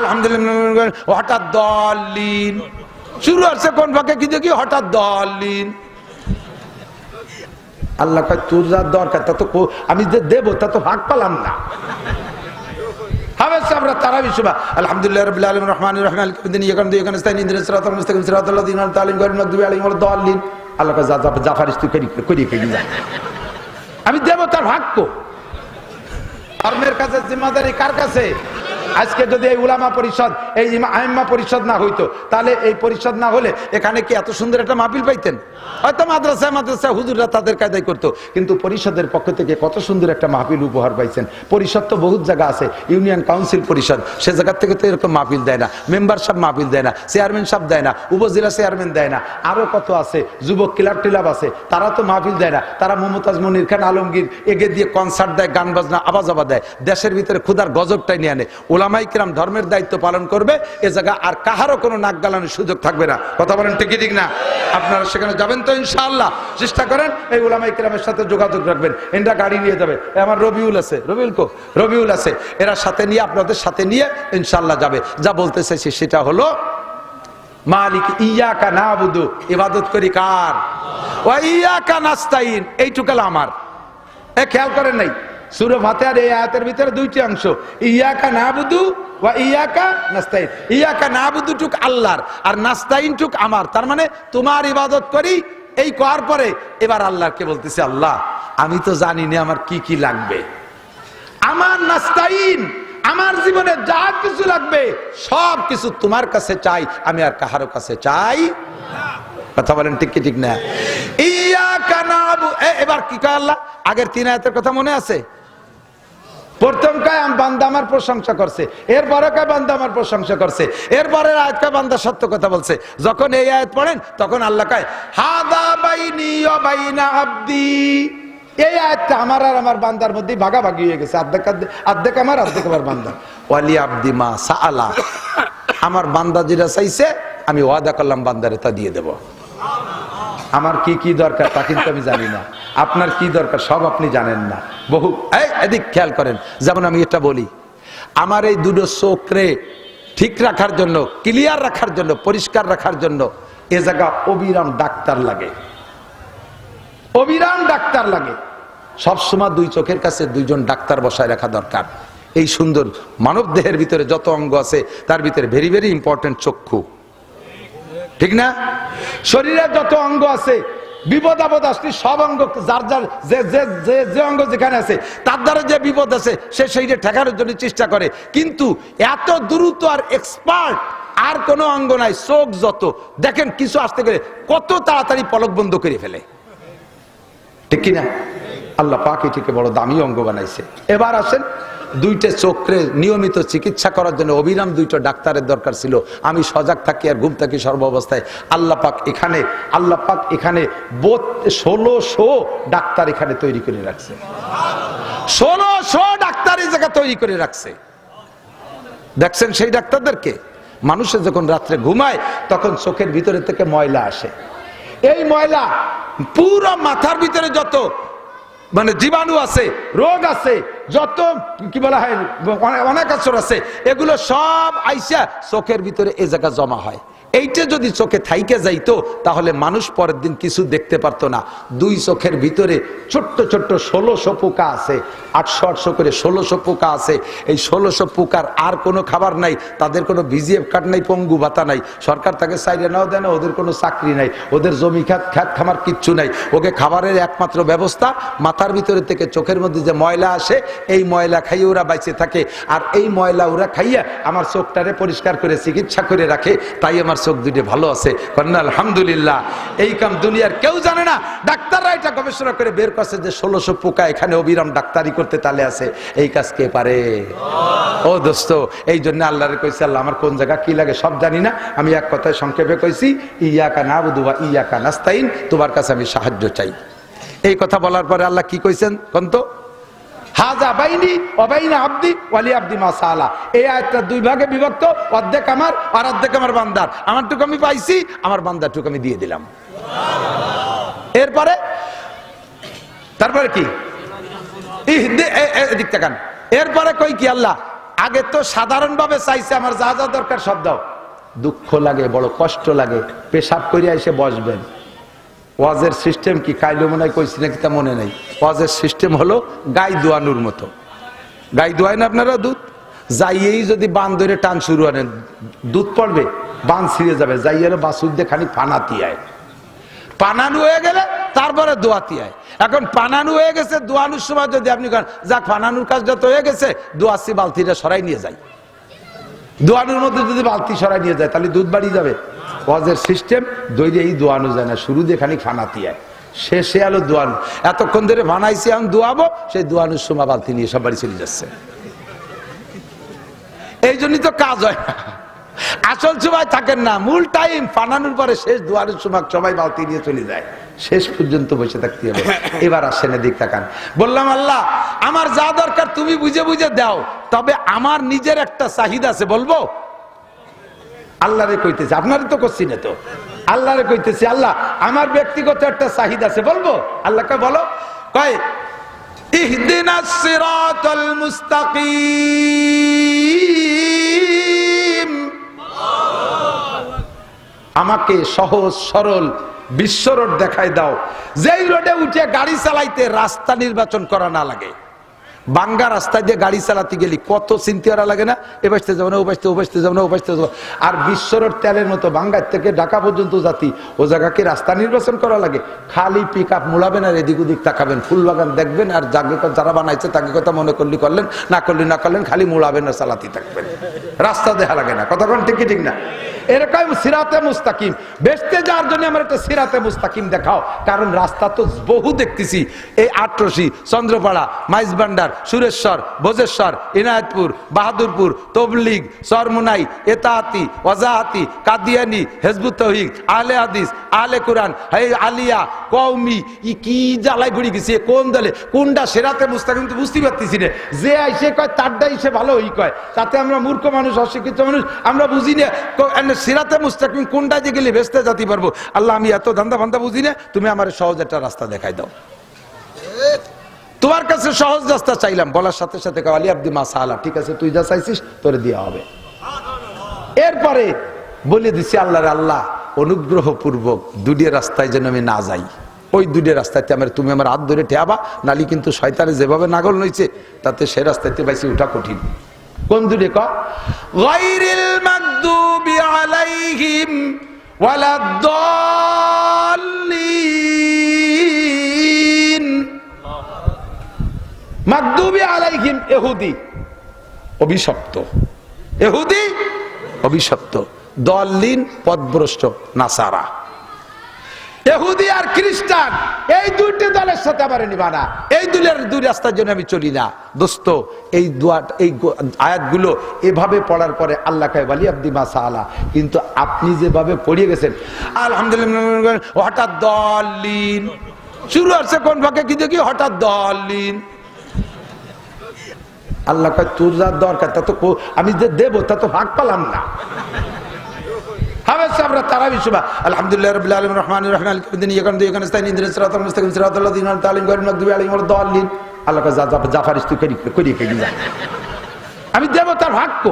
আলহামদুলিল্লাহ, হঠাৎ দলিন শুরু হচ্ছে কোন ফাঁকে কি দেখি হঠাৎ দলিন। আল্লাহ কয় তোর যা দরকার তা তো আমি যে দেবো তা তো ভাগ পেলাম না। আমরা তারাবি সুবহ আলহামদুলিল্লাহ রাব্বিল আলামিন রহমানির রহিম মালিকিদ দিন ইয়াকান দুইখান স্তাইন ইনদিনাস সিরাতাল মুস্তাকিম সিরাতাল লাযিনা আন'আমতা আলাইহিম গায়রিল মাগদুবি আলাইহিম ওয়ালাদ দাল্লিন। আল্লাহ কয় যা ফারিস তুই করি যা, আমি দেব তার ভাগ্য। ধর্মের কাছে জিম্মাদারি কার কাছে? আজকে যদি এই উলামা পরিষদ, এই আইম্মা পরিষদ না হইতো, তাহলে এই পরিষদ না হলে এখানে কি এত সুন্দর একটা মাহফিল পাইতেন? হয়তো মাদ্রাসায় হুজুররা তাদের কায়দায় করতো, কিন্তু পরিষদের পক্ষ থেকে কত সুন্দর একটা মাহফিল উপহার পাইছেন। পরিষদ তো বহুত জায়গা আছে, ইউনিয়ন কাউন্সিল পরিষদ, সে জায়গার থেকে তো এরকম মাহফিল দেয় না, মেম্বার সাহেব মাহফিল দেয় না, চেয়ারম্যান সাহেব দেয় না, উপজেলা চেয়ারম্যান দেয় না, আরো কত আছে, যুবক ক্লাব টিলাব আছে, তারা তো মাহফিল দেয় না। তারা মমতাজ মনির খান আলমগীর এগে দিয়ে কনসার্ট দেয়, গান বাজনা আবাজাবা দেয়, দেশের ভিতরে ক্ষুধার গজবটাই নিয়ে আনে। ওলামাই কিরাম ধর্মের দায়িত্ব পালন করবে, এ জায়গা আর কাহারও কোনো নাক গালানোর সুযোগ থাকবে না। কথা বলেন ঠিক ঠিক না? আপনারা সেখানে যাবেন তো ইনশাআল্লাহ? চেষ্টা করেন এই ওলামাই কিরামের সাথে যোগাযোগ রাখবেন। এরা গাড়ি নিয়ে যাবে, আমার রবিউল আছে, রবিউল আছে, এরা সাথে নিয়ে আপনাদের সাথে নিয়ে ইনশাআল্লাহ যাবে। যা বলতে চাইছি সেটা হলো মালিক ইয়াকা নাবুদু, ইবাদত করি কার? ওয়া ইয়াকা নাস্তাইন, এইটুকাল আমার। এ খেয়াল করেন নাই সূরা ফাতিহার এই আয়াতের ভিতরে দুইটি অংশ, ইয়াকা নাবুদু ওয়া ইয়াকা নাস্তাইন। ইয়াকা নাবুদু টুক আল্লাহর আর নাস্তাইন টুক আমার, তার মানে তোমার ইবাদত করি। এই করার পরে এবার আল্লাহকে বলতেছে, আল্লাহ আমি তো জানি না আমার কি কি লাগবে, আমার নাস্তাইন, আমার জীবনে যা কিছু লাগবে সব কিছু তোমার কাছে চাই, আমি আর কাহারো কাছে চাই। কথা বলেন ঠিক কি ঠিক না? ইয়াকা নাবু, এবার কি কয় আল্লাহ? আগের 3 আয়াতের কথা মনে আছে? প্রথম কয় বান্দা আমার প্রশংসা করছে, এরপরে কয় বান্দা আমার প্রশংসা করছে, এরপরের আয়াত কয় বান্দা সত্য কথা বলছে। যখন এই আয়াত পড়েন তখন আল্লাহ কয় হাদা বাইনি ওয়া বাইনা আবদি, এই আয়াতটা আমার আর আমার বান্দার মধ্যে ভাগাভাগি হয়ে গেছে, অর্ধেক আমার অর্ধেক আমার বান্দা। ওয়ালি আবদি মা সাআলা, আমার বান্দা যেটা চাইছে আমি ওয়াদা করলাম বান্দারে তা দিয়ে দেব। আমার কি কি দরকার তা কিন্তু আমি জানি না, আপনার কি দরকার সব আপনি জানেন না। বহু এদিক খেয়াল করেন, যেমন আমি এটা বলি, আমার এই দুটো চোখরে ঠিক রাখার জন্য, ক্লিয়ার রাখার জন্য, পরিষ্কার রাখার জন্য এ জায়গা অবিরাম ডাক্তার লাগে, অবিরাম ডাক্তার লাগে। সবসময় 2 চোখের কাছে 2 জন ডাক্তার বসায় রাখা দরকার। এই সুন্দর মানব দেহের ভিতরে যত অঙ্গ আছে তার ভিতরে ভেরি ভেরি ইম্পর্টেন্ট চক্ষু, ঠিক না? শরীরে যত অঙ্গ আছে বিপদ আপদ আসলে সব অঙ্গ যার যার যে অঙ্গ যেখানে আছে তার দ্বারা যে বিপদ আছে সে সেইটা ঠেকানোর জন্য চেষ্টা করে, কিন্তু এত দ্রুত আর এক্সপার্ট আর কোনো অঙ্গ নাই। চোখ যত দেখেন কিছু আসতে গেলে কত তাড়াতাড়ি পলক বন্ধ করে ফেলে, ঠিক কিনা? আল্লাহ পাক এটিকে বড় দামি অঙ্গ বানাইছে। এবার আসেন, 2টা চোখে নিয়মিত চিকিৎসা করার জন্য অবিরাম 2টা ডাক্তারের দরকার ছিল। আমি সজাগ থাকি আর ঘুম থাকি সর্ব অবস্থায়। আল্লাহ পাক এখানে 1600 ডাক্তার এখানে তৈরি করে রাখছে, 1600 ডাক্তার এই জায়গা তৈরি করে রাখছে। দেখছেন সেই ডাক্তারদেরকে? মানুষের যখন রাত্রে ঘুমায় তখন চোখের ভিতরে থেকে ময়লা আসে, এই ময়লা পুরো মাথার ভিতরে যত মানে জীবাণু আছে, রোগ আছে, যত কি বলা হয় অনেক আসর আছে, এগুলো সব আইসা চোখের ভিতরে এ জায়গা জমা হয়। এইটা যদি চোখে থাইকে যাইতো তাহলে মানুষ পরের দিন কিছু দেখতে পারতো না। 2 চোখের ভিতরে ছোট্ট ছোট্ট 1600 পোকা আছে, 800 করে 1600 পোকা আছে। এই 1600 পোকার আর কোনো খাবার নাই, তাদের কোনো বিজিএফ কার্ড নাই, পঙ্গু ভাতা নাই, সরকার তাকে চাইরে নাও দেয় না, ওদের কোনো চাকরি নাই, ওদের জমি খ্যাত খামার কিচ্ছু নাই। ওকে খাবারের একমাত্র ব্যবস্থা মাথার ভিতরে থেকে চোখের মধ্যে যে ময়লা আসে এই ময়লা খাইয়ে ওরা বাইচে থাকে, আর এই ময়লা ওরা খাইয়া আমার চোখটারে পরিষ্কার করে চিকিৎসা করে রাখে, তাই আমার চোখ 2টা ভালো আছে। কন্যা আলহামদুলিল্লাহ। এই কাম দুনিয়ার কেউ জানে না, ডাক্তাররা এটা গবেষণা করে বের করছে যে 1600 পোকা এখানে অবিরাম ডাক্তারি করতে তালে আছে। এই কাজ কে পারে? ও দোস্ত, এই জন্য আল্লাহরে কইছে, আল্লাহ আমার কোন জায়গা কি লাগে সব জানি না, আমি এক কথায় সংক্ষেপে কইছি ইয়াকা নাবুদু ওয়া ইয়াকা নাস্তাইন, তোমার কাছে আমি সাহায্য চাই। এই কথা বলার পরে আল্লাহ কি কইছেন কোন তো? হাজা বাইনি ওয়া বাইনা আবদি ওয়ালি আবদি মা সাআলা। এই আয়াতটা 2 ভাগে বিভক্ত, অর্ধেক আমার আর অর্ধেক আমার বান্দার। আমারটুকু আমি পাইছি, আমার বান্দারটুকু আমি দিয়ে দিলাম। তারপরে কি? এরপরে কই কি আল্লাহ আগে তো সাধারণভাবে চাইছে আমার যা যা দরকার সব দাও। দুঃখ লাগে, বড় কষ্ট লাগে, পেশাব করে এসে বসবেন। ওয়াজের সিস্টেম কি কাইলো মনে হয় কইছি নাকি তা মনে নেই। ওয়াজের সিস্টেম হলো গাই দোয়ানোর মতো। গাই দোয়ায় না আপনারা দুধ? যাইয়েই যদি বান ধরে টান শুরু আনেন, দুধ পড়বে, বান ছিঁড়ে যাবে। যাইয়ের বাসুর দিয়ে খালি পানাতি আয়, পানানো হয়ে গেলে তারপরে দোয়াতি আয়। এখন পানানো হয়ে গেছে, দোয়ানোর সময় যদি আপনি যাক পানানোর কাজটা তো হয়ে গেছে, দোয়াচ্ছি বালতিটা সরাই নিয়ে যায়। দোয়ানোর মধ্যে যদি বালতি সরাই নিয়ে যায় তাহলে দুধ বাড়ি যাবে। ওয়াজের সিস্টেম দইরেই দোয়ানো যায় না, শুরু দিয়ে খালি ফানাতি আয়, শেষে আলো দোয়ানো। এতক্ষণ ধরে বানাইছি আমি দোয়াবো, সেই দোয়ানোর সময় বালতি নিয়ে সব বাড়ি চলে যাচ্ছে। এই জন্যই তো কাজ হয় না, আসল সময় থাকেন না। মূল টাইম ফানানোর পরে শেষ দোয়ানোর সময় সবাই বালতি নিয়ে চলে যায়, শেষ পর্যন্ত বসে থাকতে হবে। এবার আসেন দিক তাকান। বললাম আল্লাহ আমার যা দরকার তুমি বুঝে বুঝে দাও, তবে আমার নিজের একটা চাহিদা আছে, বলবো? আল্লাহরে কইতেছি, আপনারে তো করছি না তো, আল্লাহরে কইতেছি আল্লাহ আমার ব্যক্তিগত একটা চাহিদা আছে, বলবো? আল্লাহকে বলো। কয় ইহদিনাস সিরাতাল মুস্তাকিম, আমাকে সহজ সরল বিশ্ব রোড দেখাই দাও, যেই রোডে উঠে গাড়ি চালাইতে রাস্তা নির্বাচন করা না লাগে। বাঙ্গা রাস্তায় দিয়ে গাড়ি চালাতে গেলি কত চিন্তা লাগে না, এ বাসতে যাবো না, ও বাসতে, ও বাসতে যাবো না, ও বাসতে যাবো। আর বিশ্ব রোড তেলের মতো বাঙ্গার থেকে ঢাকা পর্যন্ত জাতি, ও জায়গাকে রাস্তা নির্বাচন করা লাগে? খালি পিক আপ মোড়াবেন আর এদিক ওদিক তাকাবেন, ফুল বাগান দেখবেন, আর যারা বানাইছে তাকে কথা মনে করলি করলেন, না করলি না করলেন, খালি মোড়াবেন আর চালাতে থাকবেন, রাস্তা দেখা লাগে না। কথা কোন ঠিক কি ঠিক না? এরকম সিরাতে মুস্তাকিম বেচতে যাওয়ার জন্য আমার একটা সিরাতে মুস্তাকিম দেখাও। কারণ রাস্তা তো বহু দেখতেছি, এই আটরশি, চন্দ্রপাড়া, মাইজবান্ডার, সুরেশ্বর, ভোজেশ্বর, ইনায়তপুর, বাহাদুরপুর, তবলিগ, চরমুনাই, এতাহাতি, ওয়াজাহাতি, কাদিয়ানি, হেজবুত তৌহিদ, আহলে হাদিস, আহলে কোরআন, আলিয়া, কওমি, কি জ্বালাই ঘুরি গেছি, কোন দলে কোনটা সিরাতে মুস্তাকিম তো বুঝতে পারতেছি না। যে আইসে কয় তারটাই সে ভালো হই কয়, তাতে আমরা মূর্খ মানুষ, অশিক্ষিত মানুষ, আমরা বুঝি না সিরাতে মুস্তাকিম কোনটা যে গেলে বেচতে যেতে পারবো। আল্লাহ আমি এত ধান্দা ফান্দা বুঝি না, তুমি আমার সহজ একটা রাস্তা দেখাই দাও। তোমার কাছে সহজ রাস্তা চাইলাম, বলার সাথে সাথে আলী আব্দি মাসালা, ঠিক আছে তুই যা চাইছিস তোরে দেওয়া হবে। এরপরে বলে দিছি আল্লাহর আল্লাহ অনুগ্রহ পূর্বক দুটির রাস্তায় যেন আমি না যাই, ওই দুটির রাস্তাতে তুমি আমার হাত ধরে ঠেয়াবা, নালি কিন্তু শয়তানে যেভাবে নাগল নইছে তাতে সে রাস্তাতে বাইসে উঠা কঠিন। কোন দুটি? গায়রিল মাগদুবি আলাইহিম ওয়ালাদ-দাল্লিন। মাগদুবি আলাইহিম ইহুদি, অভিশপ্ত, ইহুদি অভিশপ্ত, দল্লিন পথভ্রষ্ট নাসারা। ইহুদি আর খ্রিস্টান এই দুইটি দলের সাথে আমার নিবা না, এই দুই রাস্তার জন্য আমি চলি না। দোস্ত এই আয়াতগুলো এভাবে পড়ার পরে আল্লাহ কয় ওয়ালি আব্দি মা সাআলা, কিন্তু আপনি যেভাবে পড়িয়ে গেছেন আলহামদুলিল্লাহ হঠাৎ দল্লিন শুরু হচ্ছে, কোন ভাগে কি দেখি হঠাৎ দল্লিন। আল্লাহ কয় তোর যা দরকার তা তো আমি যে দেবো তা তো ভাগ পালাম না। আমরা তারাবি সুবহ আলহামদুলিল্লাহি রাব্বিল আলামিন রহমানির রহিম মালিকিদ দিন ইয়াকানু ইয়াকানস্তাইন ইহদিনাস সিরাতাল মুস্তাকিম সিরাতাল লাযিনা আন'আমতা আলাইহিম গায়রিল মাগদুবি আলাইহিম ওয়ালাদ-দাল্লিন। আল্লাহ কা জাফারিস তুই করি যা, আমি দেব তার ভাগ্য।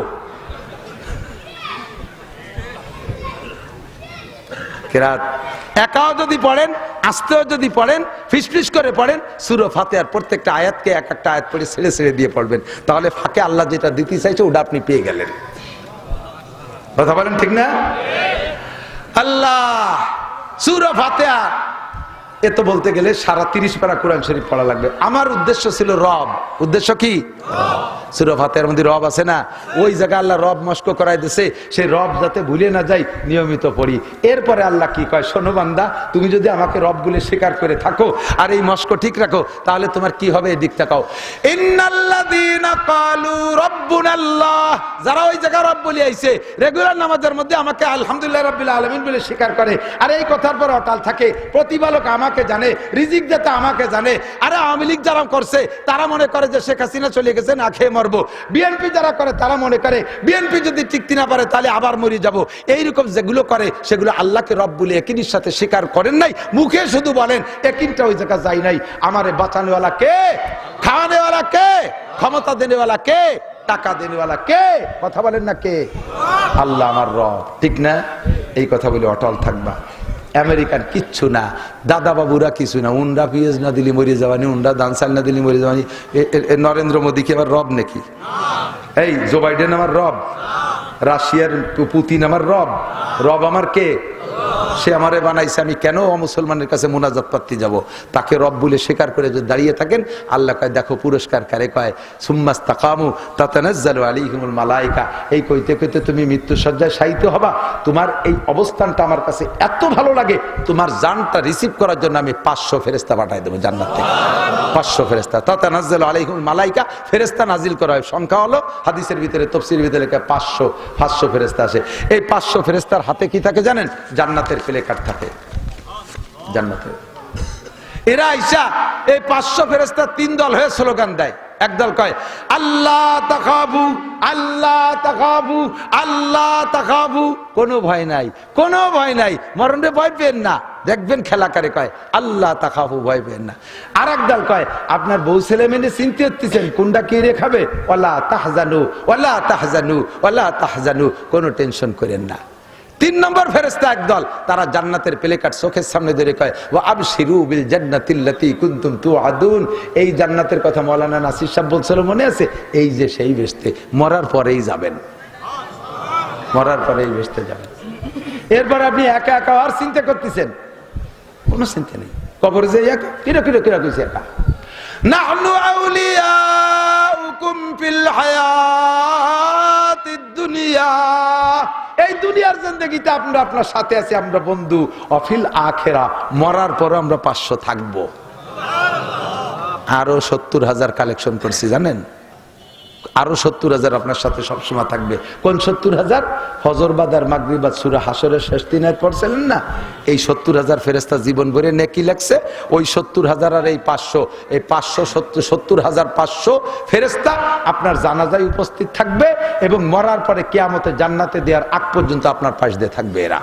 কিরাত একাও যদি পড়েন, আস্তেও যদি পড়েন, ফিসফিস করে পড়েন, সূরা ফাতিহার প্রত্যেকটা আয়াতকে এক একটা আয়াত পড়ে ছেড়ে ছেড়ে দিয়ে পড়বেন, তাহলে ফাঁকে আল্লাহ যেটা দিতে চাইছে ওটা আপনি পেয়ে গেলেন। কথা বলেন ঠিক না? আল্লাহ সূরা ফাতিহা এত বলতে গেলে সারা 30 পারা কোরআন শরীফ পড়া লাগবে। আমার উদ্দেশ্য ছিল রব। উদ্দেশ্য কি? সূরা ফাতিহার মধ্যে রব আছে না, ওই জায়গায় আল্লাহ রব মস্ক করাই দিয়েছে, সেই রব যাতে ভুলে না যাই নিয়মিত পড়ি। এরপরে আল্লাহ কি কয়, শোনো বান্দা তুমি যদি আমাকে রব বলে স্বীকার করে থাকো আর এই মস্ক ঠিক রাখো, তাহলে তোমার কি হবে এই দিক তাকাও। ইন্নাল্লাযীনা ক্বালু রাব্বুনাল্লাহ, যারা ওই জায়গা রব বলে আইছে রেগুলার নামাজের মধ্যে আমাকে আলহামদুলিল্লাহ রাব্বিল আলামিন বলে স্বীকার করে, আর এই কথার পর অটাল থাকে, প্রতিপালক আমাকে জানে, রিজিক দাতা আমাকে জানে। আরে আওয়ামী লীগ যারা করছে তারা মনে করে যে শেখ হাসিনা চলে গেছে না খেয়ে মরবো, বিএনপি যারা করে তারা মনে করে বিএনপি যদি টিকতে না পারে তাহলে আবার মরে যাব। এইরকম যেগুলো করে সেগুলো আল্লাহকে রব বলে একিনের সাথে স্বীকার করেন নাই, মুখে শুধু বলেন, একিনটা ওই জায়গা যায় নাই। আমারে বাঁচানোওয়ালা কে, খাওয়ানোওয়ালা কে, ক্ষমতা দেনেওয়ালা কে, টাকা দেনওয়ালা কে? কথা বলেন না কে? আল্লাহ আমার রব, ঠিক না? এই কথা বলে অটল থাকবা। আমেরিকার কিচ্ছু না, দাদা বাবুরা কিছু না, উন্ডা পিএস না দিলি মরে যাওয়ানি, উন্ডা দান চাল না দিলি মরে যাওয়ানি। নরেন্দ্র মোদী কি আমার রব নাকি? এই জো বাইডেন আমার রব? রাশিয়ার পুতিন আমার রব? রব আমার কে? সে আমারে বানাইছে, আমি কেন মুসলমানের কাছে মুনাজাত পাত্তি যাব? তাকে রব বলে স্বীকার করে যদি দাঁড়িয়ে থাকেন, আল্লাহ কয় দেখো পুরস্কার কারে কয়, সুম্মাস্তাকামু তাতানাজ্জালু আলাইহিমুল মালায়েকা। এই কইতে কইতে তুমি মৃত্যু সজ্জায় শায়িত হবা। তোমার এই অবস্থানটা আমার কাছে এত ভালো লাগে, তোমার জানটা রিসিভ করার জন্য আমি 500 ফেরেশতা পাঠাই দেবো জান্নাত থেকে। 500 ফেরেশতা, তাতানাজ্জালু আলাইহিমুল মালায়েকা, ফেরেশতা নাজিল করা হয়। সংখ্যা হলো হাদিসের ভিতরে, তাফসীরের ভিতরে 500 ফেরেশতা আসে। এই 500 ফেরেশতার হাতে কি থাকে জানেন? জান্নাতের প্লে কার্ড থাকে জান্নাতে। এরা আইসা এই 500 ফেরেশতা 3 দল হয়ে স্লোগান দেয়। একদল কয় আল্লাহ তাখাবু, আল্লাহ তাখাবু, আল্লাহ তাখাবু, কোনো ভয় নাই, কোনো ভয় নাই, মরণে ভয় পেন না, দেখবেন খেলা করে কয় আল্লাহ তাখাবু, ভয় পেন না। আর একদল কয় আপনার বউ ছেলে মেয়ে চিন্তা করতেছেন কোনটা কে রে খাবে, ওয়ালা তাহজানু, ওয়ালা তাহজানু, ওয়ালা তাহজানু, কোনো টেনশন করেন না। 3 নম্বর ফেরেশতা একদল, তারা জান্নাতের প্লেকার্ড চোখের সামনে ধরে কয় ওয়া আবশিরু বিল জান্নাতিল্লাতী কুনতুম তুআদুন। এই জান্নাতের কথা মাওলানা নাসির সাহেব বলছিল, মনে আছে? এই যে সেই বেহেশতে, মরার পরেই যাবেন, মরার পরেই বেহেশতে যাবেন। এরপর আপনি একা একা আর চিন্তা করতেছেন, কোনো চিন্তা নেই, কবরে যে একা কিরা কিরা কিরা কইছে একা। নাহনু আউলিয়াউকুম ফিল হায়াতিদ দুনিয়া, এই দুনিয়ার জিন্দেগিতে আমরা আপনার সাথে আছি, আমরা বন্ধু। অফিল আখেরা, মরার পর আমরা 500 থাকবো। আরো 70,000 কালেকশন করছি জানেন, আরো 70,000 আপনার সাথে সবসময় থাকবে। কোন 70,000? ফজর বাদার মাগরিবাদ সূরা হাসরের শেষ 3 আয়াত পড়ছিলেন না? এই 70,000 ফেরেশতা জীবন ভরে নেকি লাগছে। ওই 70,000 আর এই 500, এই 70,500 ফেরেশতা আপনার জানাজায় উপস্থিত থাকবে এবং মরার পরে কিয়ামতে জান্নাতে দেওয়ার আগ পর্যন্ত আপনার পাশ দিয়ে থাকবে এরা।